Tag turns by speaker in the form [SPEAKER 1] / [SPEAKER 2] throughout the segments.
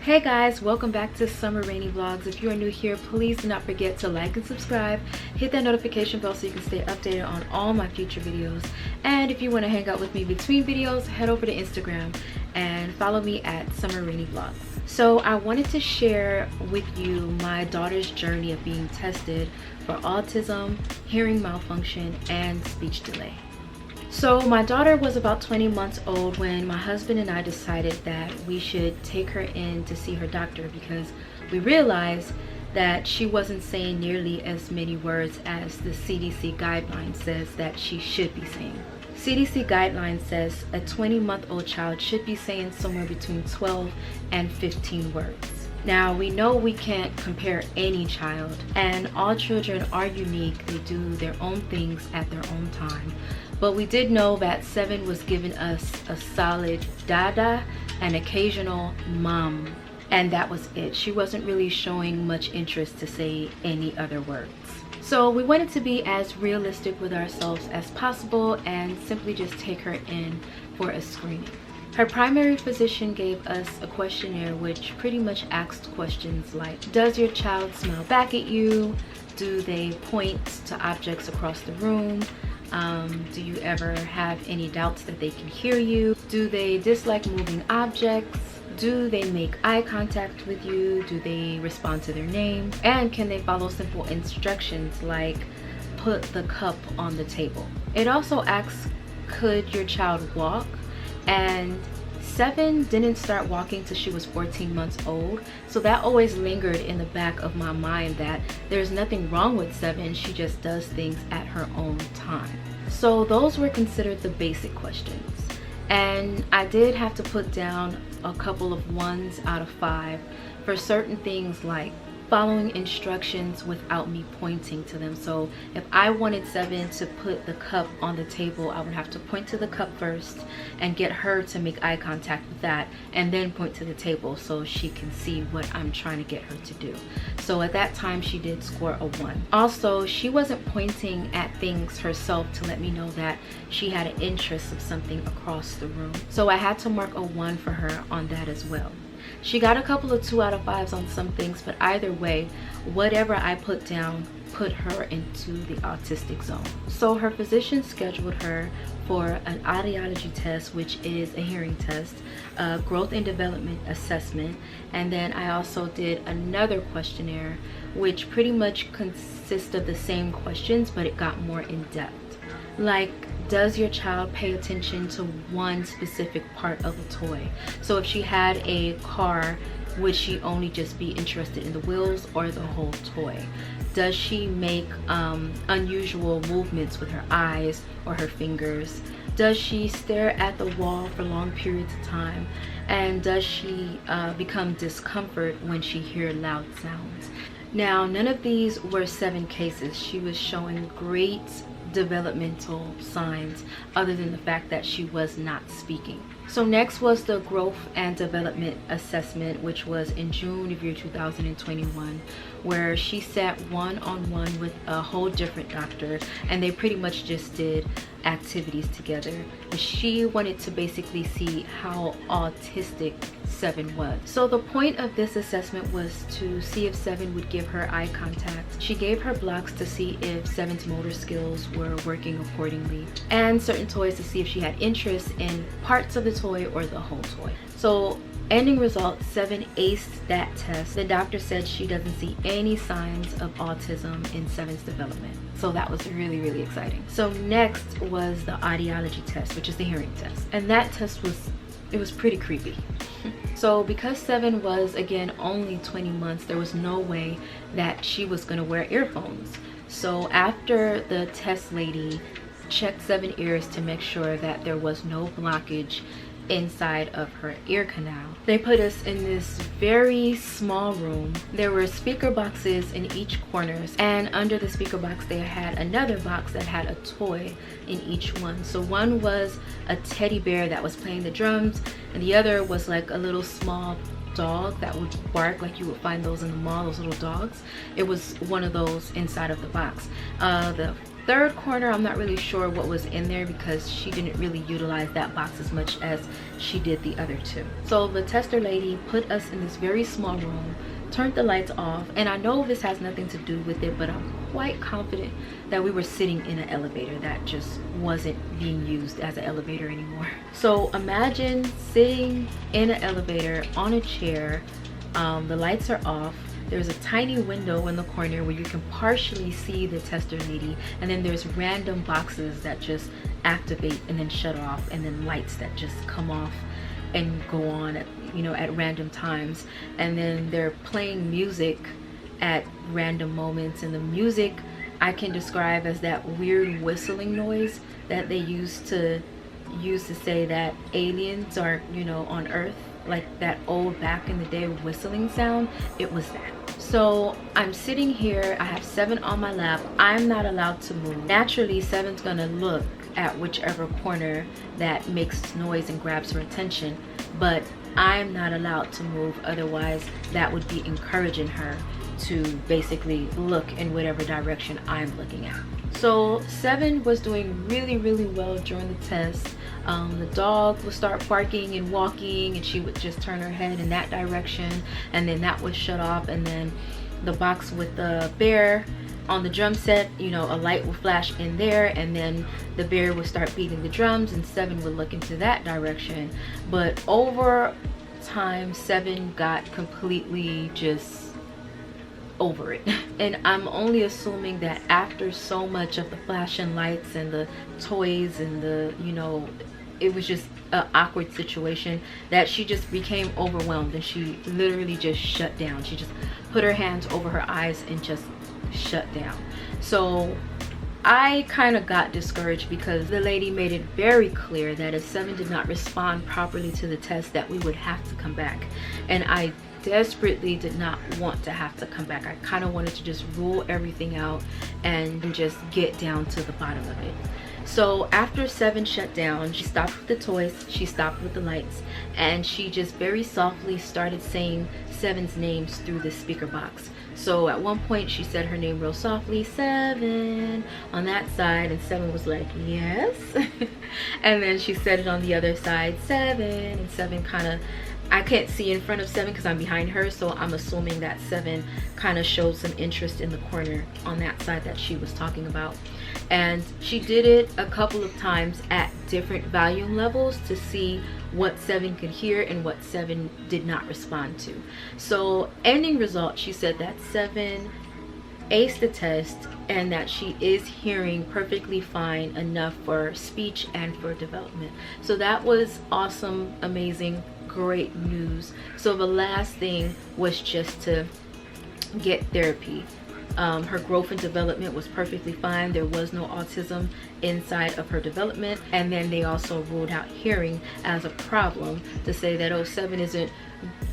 [SPEAKER 1] Hey guys, welcome back to Summer Rainy Vlogs. If you are new here, please do not forget to like and subscribe. Hit that notification bell so you can stay updated on all my future videos. And if you want to hang out with me between videos, head over to Instagram and follow me at Summer Rainy Vlogs. So I wanted to share with you my daughter's journey of being tested for autism, hearing malfunction, and speech delay. So my daughter was about 20 months old when my husband and I decided that we should take her in to see her doctor because we realized that she wasn't saying nearly as many words as the CDC guideline says that she should be saying. CDC guideline says a 20-month-old child should be saying somewhere between 12 and 15 words. Now, we know we can't compare any child, and all children are unique. They do their own things at their own time. But we did know that Seven was giving us a solid dada and occasional mom, and that was it. She wasn't really showing much interest to say any other words. So we wanted to be as realistic with ourselves as possible and simply just take her in for a screening. Her primary physician gave us a questionnaire which pretty much asked questions like, does your child smile back at you? Do they point to objects across the room? Do you ever have any doubts that they can hear you? Do they dislike moving objects? Do they make eye contact with you? Do they respond to their name? And can they follow simple instructions like put the cup on the table? It also asks, could your child walk? And Seven didn't start walking till she was 14 months old, so that always lingered in the back of my mind that there's nothing wrong with Seven, she just does things at her own time. So those were considered the basic questions, and I did have to put down a couple of 1s out of 5 for certain things like following instructions without me pointing to them. So if I wanted Seven to put the cup on the table, I would have to point to the cup first and get her to make eye contact with that and then point to the table so she can see what I'm trying to get her to do. So at that time she did score a 1. Also, she wasn't pointing at things herself to let me know that she had an interest of something across the room. So I had to mark a 1 for her on that as well. She got a couple of 2 out of 5s on some things, but either way, whatever I put down put her into the autistic zone. So her physician scheduled her for an audiology test, which is a hearing test, a growth and development assessment, and then I also did another questionnaire which pretty much consists of the same questions, but it got more in depth. Like, does your child pay attention to one specific part of a toy? So if she had a car, would she only just be interested in the wheels or the whole toy? Does she make unusual movements with her eyes or her fingers? Does she stare at the wall for long periods of time? And does she become discomfort when she hears loud sounds? Now, none of these were Seven cases. She was showing great developmental signs other than the fact that she was not speaking. So next was the growth and development assessment, which was in June of year 2021, where she sat one-on-one with a whole different doctor and they pretty much just did activities together. And she wanted to basically see how autistic Seven was. So the point of this assessment was to see if Seven would give her eye contact. She gave her blocks to see if Seven's motor skills were working accordingly, and certain toys to see if she had interest in parts of the toy or the whole toy. So ending result, Seven aced that test. The doctor said she doesn't see any signs of autism in Seven's development. So that was really exciting. So next was the audiology test, which is the hearing test. And that test was pretty creepy. So because Seven was, again, only 20 months, there was no way that she was gonna wear earphones. So after the test lady checked Seven ears to make sure that there was no blockage inside of her ear canal, they put us in this very small room. There were speaker boxes in each corners, and under the speaker box they had another box that had a toy in each one. So one was a teddy bear that was playing the drums, and the other was like a little small dog that would bark like you would find those in the mall, those little dogs. It was one of those inside of the box. The third corner, I'm not really sure what was in there because she didn't really utilize that box as much as she did the other two. So the tester lady put us in this very small room, turned the lights off, and I know this has nothing to do with it, but I'm quite confident that we were sitting in an elevator that just wasn't being used as an elevator anymore. So imagine sitting in an elevator on a chair, the lights are off, there's a tiny window in the corner where you can partially see the tester lady, and then there's random boxes that just activate and then shut off, and then lights that just come off and go on at, you know, at random times. And then they're playing music at random moments, and the music I can describe as that weird whistling noise that they used to say that aliens are, you know, on Earth, like that old back in the day whistling sound. It was that. So I'm sitting here, I have Seven on my lap, I'm not allowed to move. Naturally, Seven's gonna look at whichever corner that makes noise and grabs her attention, but I'm not allowed to move, otherwise that would be encouraging her to basically look in whatever direction I'm looking at. So Seven was doing really well during the test. The dog would start barking and walking, and she would just turn her head in that direction, and then that would shut off. And then the box with the bear on the drum set, you know, a light would flash in there, and then the bear would start beating the drums, and Seven would look into that direction. But over time, Seven got completely just over it. And I'm only assuming that after so much of the flashing lights and the toys and the, you know, it was just an awkward situation, that she just became overwhelmed and she literally just shut down. She just put her hands over her eyes and just shut down. So I kind of got discouraged because the lady made it very clear that if Seven did not respond properly to the test, that we would have to come back. And I desperately did not want to have to come back. I kind of wanted to just rule everything out and just get down to the bottom of it. So after Seven shut down, she stopped with the toys, she stopped with the lights, and she just very softly started saying Seven's names through the speaker box. So at one point she said her name real softly, Seven, on that side, and Seven was like, yes. And then she said it on the other side, Seven, and Seven kind of, I can't see in front of Seven because I'm behind her, so I'm assuming that Seven kind of showed some interest in the corner on that side that she was talking about. And she did it a couple of times at different volume levels to see what Seven could hear and what Seven did not respond to. So ending result, she said that Seven aced the test and that she is hearing perfectly fine enough for speech and for development. So that was awesome, amazing, great news. So the last thing was just to get therapy. Her growth and development was perfectly fine. There was no autism inside of her development. And then they also ruled out hearing as a problem to say that, oh, Seven isn't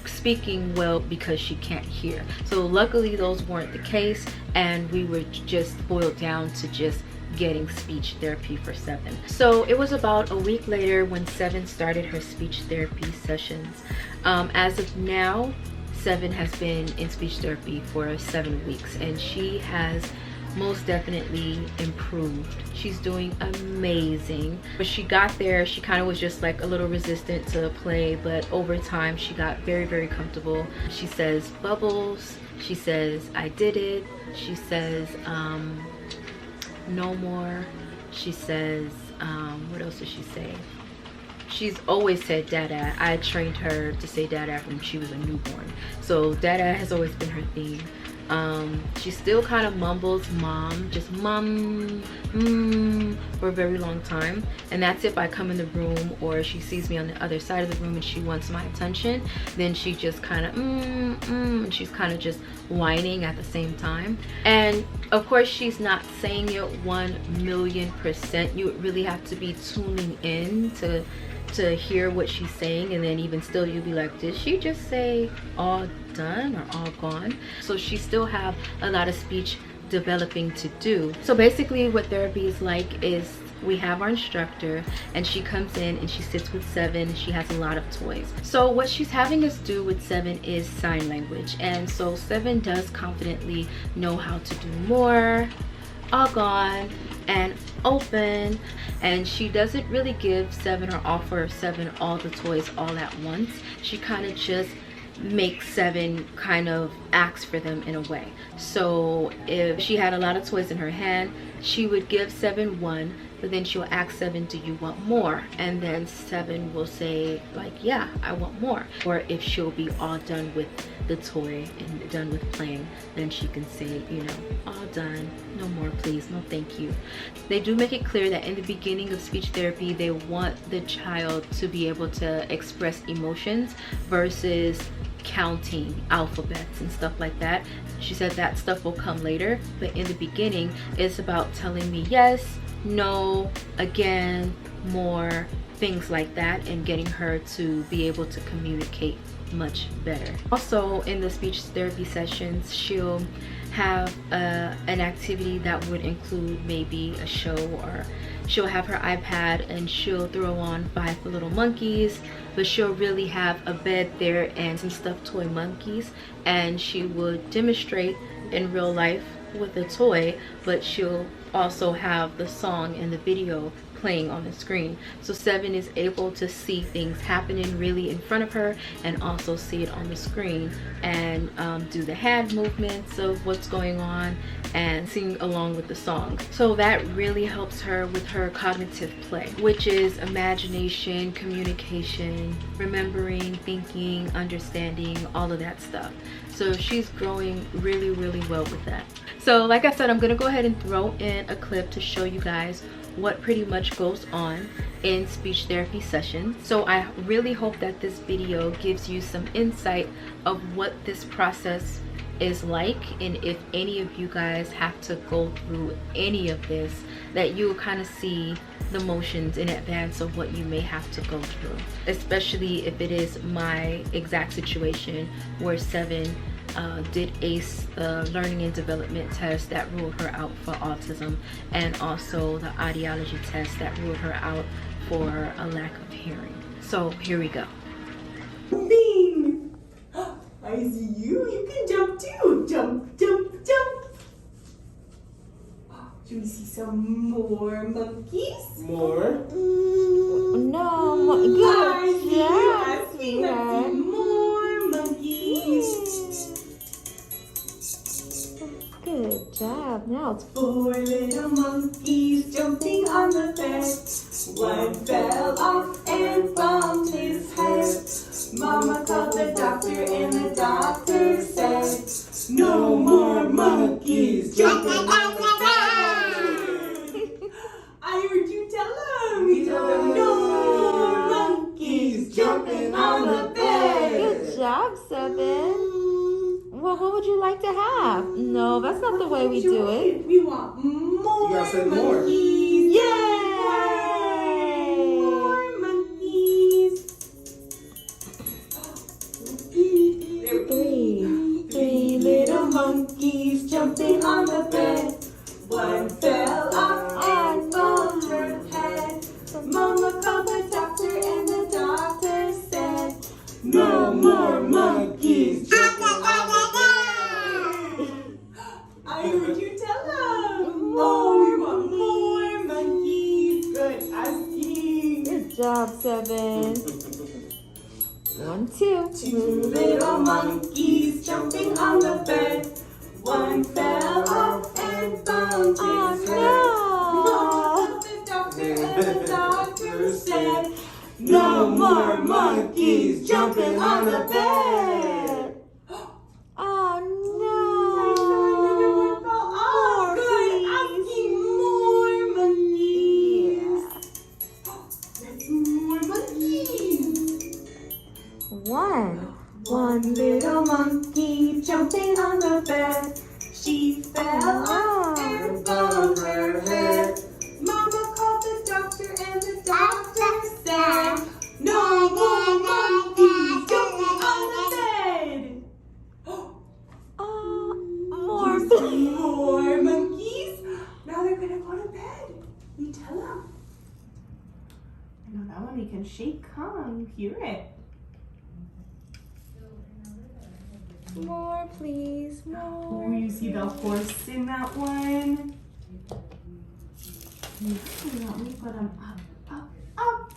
[SPEAKER 1] speaking well because she can't hear. So luckily those weren't the case, and we were just boiled down to just getting speech therapy for Seven. So it was about a week later when Seven started her speech therapy sessions. As of now, Seven has been in speech therapy for 7 weeks, and she has most definitely improved. She's doing amazing. When she got there, she kind of was just like a little resistant to play, but over time she got very comfortable. She says bubbles, she says I did it, she says no more, she says what else does she say? She's always said dada. I trained her to say dada when she was a newborn, so dada has always been her theme. She still kind of mumbles mom, just mom, for a very long time, and that's if I come in the room or she sees me on the other side of the room and she wants my attention. Then she just kind of and she's kind of just whining at the same time. And of course she's not saying it 1,000,000%. You really have to be tuning in to hear what she's saying, and then even still you'll be like, did she just say all done or all gone? So she still have a lot of speech developing to do. So basically what therapy is like is we have our instructor, and she comes in and she sits with Seven. She has a lot of toys. So what she's having us do with Seven is sign language, and so Seven does confidently know how to do more, all gone, and open. And she doesn't really give Seven or offer Seven all the toys all at once. She kind of just makes Seven kind of ask for them in a way. So if she had a lot of toys in her hand, she would give Seven one, but then she'll ask Seven, do you want more? And then Seven will say like, yeah, I want more. Or if she'll be all done with the toy and done with playing, then she can say, you know, all done, no more please, no thank you. They do make it clear that in the beginning of speech therapy, they want the child to be able to express emotions versus counting alphabets and stuff like that. She said that stuff will come later, but in the beginning it's about telling me yes, no, again, more, things like that, and getting her to be able to communicate much better. Also in the speech therapy sessions, she'll have an activity that would include maybe a show, or she'll have her iPad and she'll throw on 5 little monkeys, but she'll really have a bed there and some stuffed toy monkeys, and she would demonstrate in real life with a toy, but she'll also have the song and the video playing on the screen, so Seven is able to see things happening really in front of her and also see it on the screen, and do the hand movements of what's going on and sing along with the song. So that really helps her with her cognitive play, which is imagination, communication, remembering, thinking, understanding, all of that stuff. So she's growing really well with that. So like I said, I'm gonna go ahead and throw in a clip to show you guys what pretty much goes on in speech therapy sessions. So I really hope that this video gives you some insight of what this process is like, and if any of you guys have to go through any of this, that you'll kind of see the motions in advance of what you may have to go through, especially if it is my exact situation where Seven did ace the learning and development test that ruled her out for autism, and also the ideology test that ruled her out for a lack of hearing. So here we go.
[SPEAKER 2] Bean! I see you. You can jump too. Jump, jump, jump. Should we see some more monkeys?
[SPEAKER 3] More?
[SPEAKER 1] No,
[SPEAKER 2] Good
[SPEAKER 1] job,
[SPEAKER 2] Let's see more monkeys.
[SPEAKER 1] Good job. Now it's
[SPEAKER 2] 4 little monkeys jumping on the bed. One fell off and bumped his head. Mama called the doctor and the doctor said, no more monkeys jumping on the bed. I heard you tell them. You told them no more monkeys jumping on the bed.
[SPEAKER 1] good job, Seven. Well, what would you like to have? No, that's not the way we do it.
[SPEAKER 2] We want more.
[SPEAKER 3] You gotta say more.
[SPEAKER 2] Monkeys.
[SPEAKER 1] Yay!
[SPEAKER 2] More monkeys. Three little monkeys jumping on the bed. One fell off and bumped her head. Mama called the doctor and the doctor said, no more monkeys jumping on the bed. I heard you tell them. Oh, we want more monkeys. Good asking.
[SPEAKER 1] Good job, Seven. 1, 2.
[SPEAKER 2] 2 little monkeys jumping on the bed. One fell off and bumped his head. Mama called the doctor and the doctor said, no more monkeys jumping on the bed.
[SPEAKER 1] Oh
[SPEAKER 2] Another one fell off. Good, asking more monkeys. Let's more monkeys.
[SPEAKER 1] 1.
[SPEAKER 2] One little monkey jumping on the bed. She fell off and bumped her head. Mama called the doctor and the doctor said, no more monkeys jumping on the bed. More monkeys. Now they're gonna go to bed. You tell them. I know that one you can shake, huh? You hear it.
[SPEAKER 1] More, please.
[SPEAKER 2] Oh,
[SPEAKER 1] More.
[SPEAKER 2] you see the horse in that one? You help me put them up, up, up.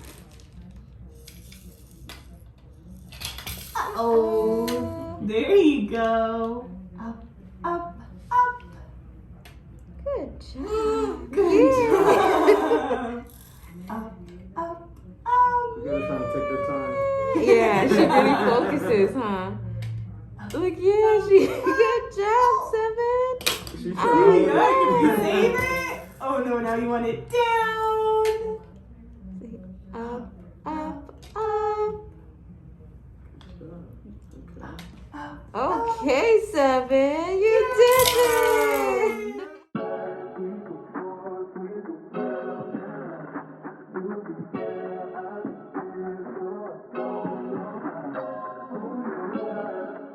[SPEAKER 2] Oh, there you go. Up, up, up.
[SPEAKER 1] Good job.
[SPEAKER 2] Good job. Up, up, up.
[SPEAKER 3] You gotta try to take your time.
[SPEAKER 1] Yeah, she really focuses, huh? Look, yeah, she. Good job, Seven.
[SPEAKER 3] She's
[SPEAKER 2] Very good.
[SPEAKER 1] Oh,
[SPEAKER 2] Can we save it? Oh no, now you want it down.
[SPEAKER 1] Up, up, up.
[SPEAKER 2] Up,
[SPEAKER 1] Okay, Seven.